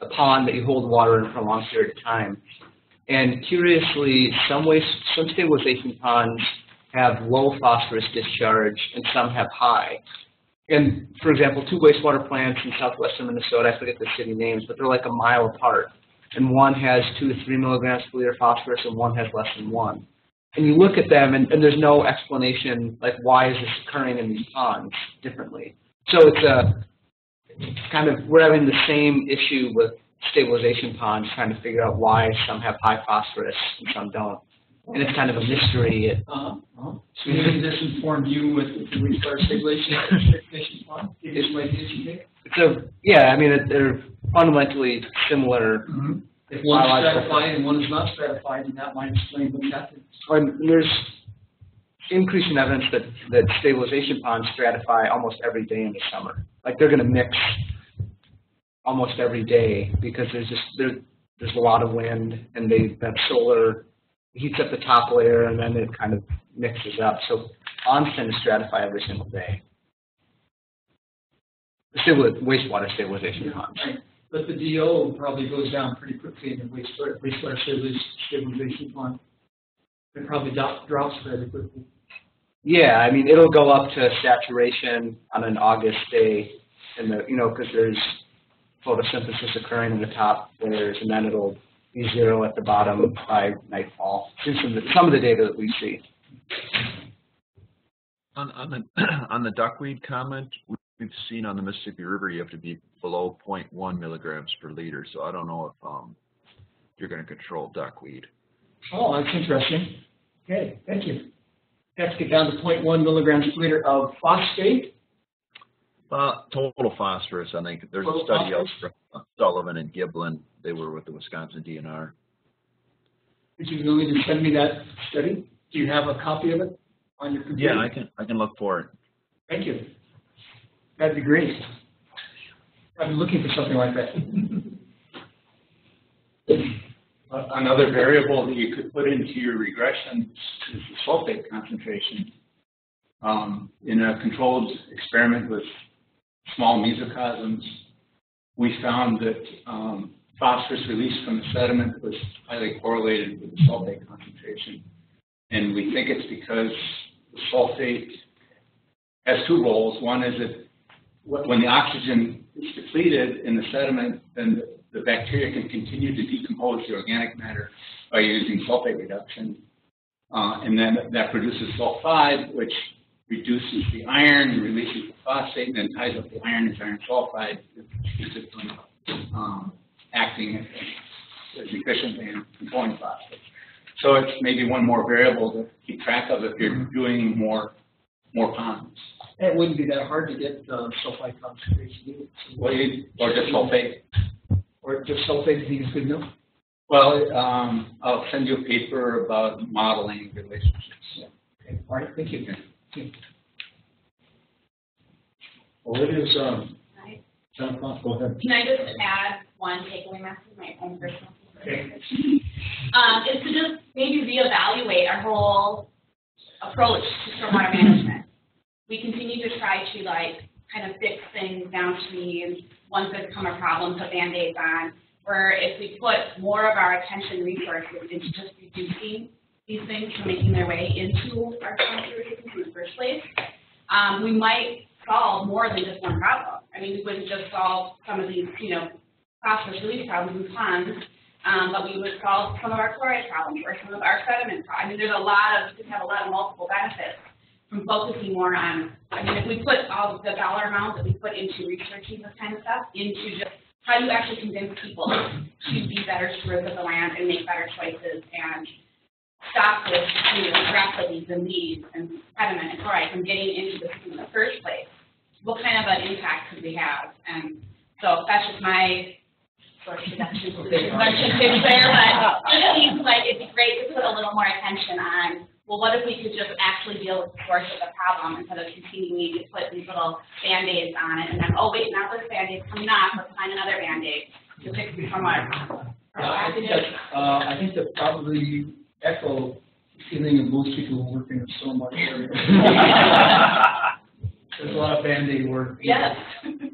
pond that you hold water in for a long period of time. And curiously, some stabilization ponds have low phosphorus discharge and some have high. And for example, 2 wastewater plants in southwestern Minnesota, I forget the city names, but they're like a mile apart. And one has 2 to 3 milligrams per liter phosphorus and one has less than 1. And you look at them and there's no explanation like why is this occurring in these ponds differently. So it's kind of, we're having the same issue with stabilization ponds, trying to figure out why some have high phosphorus and some don't. And it's kind of a mystery. So maybe this informed you with the wastewater stabilization pond? Give you some ideas you think? Yeah, I mean, they're fundamentally similar. If one is stratified and one is not stratified, then that might explain what's happening. And there's increasing evidence that stabilization ponds stratify almost every day in the summer. Like they're going to mix almost every day because there's a lot of wind and they have solar heats up the top layer and then it kind of mixes up. So ponds tend to stratify every single day. Wastewater stabilization ponds. Right. But the DO probably goes down pretty quickly in the wastewater stabilization pond. It probably drops fairly quickly. Yeah, I mean, it'll go up to saturation on an August day, because there's photosynthesis occurring in the top layers, and then it'll be 0 at the bottom by nightfall. Some of the data that we see. On the duckweed comment, we've seen on the Mississippi River you have to be below 0.1 milligrams per liter. So I don't know if you're going to control duckweed. Oh, that's interesting. Okay, thank you. Have to get down to 0.1 milligrams per liter of phosphate. Total phosphorus, I think. There's a study out from Sullivan and Giblin. They were with the Wisconsin DNR. Would you be willing to send me that study? Do you have a copy of it on your computer? Yeah, I can look for it. Thank you. That'd be great. I've been looking for something like that. Another variable that you could put into your regression is the sulfate concentration. In a controlled experiment with small mesocosms, we found that phosphorus released from the sediment was highly correlated with the sulfate concentration. And we think it's because the sulfate has 2 roles. One is that when the oxygen is depleted in the sediment, then the bacteria can continue to decompose the organic matter by using sulfate reduction. And then that produces sulfide, which reduces the iron, releases the phosphate, and then ties up the iron into iron sulfide, keeps it from acting as efficiently in controlling phosphate. So it's maybe one more variable to keep track of if you're doing more ponds. It wouldn't be that hard to get sulfide concentration. Or just sulfate. Or just sulfate, is good enough? Well, I'll send you a paper about modeling relationships. Yeah. Okay. All right, thank you. Well, it is, John, go ahead. Can I just add one takeaway message, my own personal Okay. is to just maybe reevaluate our whole approach to stormwater management. We continue to try to kind of fix things downstream. Once there's become a problem, put Band-Aids on. Where if we put more of our attention resources into just reducing these things from making their way into our stormwater systems in the first place, we might solve more than just one problem. I mean, we wouldn't just solve some of these, phosphorus release problems in ponds, but we would solve some of our chloride problems or some of our sediment problems. I mean, we could have a lot of multiple benefits from focusing more on, if we put all the dollar amounts that we put into researching this kind of stuff into just how do you actually convince people to be better stewards of the land and make better choices and stop this, rhapsodies and leaves and sediment and chloride from getting into the system in the first place? What kind of an impact could we have? And so that's just my sort of introduction to the question there, but it seems like it'd be great to put a little more attention on, well, what if we could just actually deal with the source of the problem instead of continuing to put these little Band-Aids on it and then, oh, wait, now this Band-Aid's coming off, let's find another Band-Aid to fix the stormwater problem. I think that probably echo the feeling of most people who work in the stormwater area. There's a lot of Band-Aid work. Yes.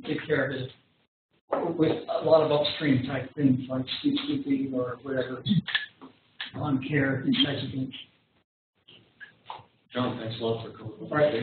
Take care of it with a lot of upstream type things like street sweeping or whatever, lawn care, these types of things. John, thanks a lot for coming. All right.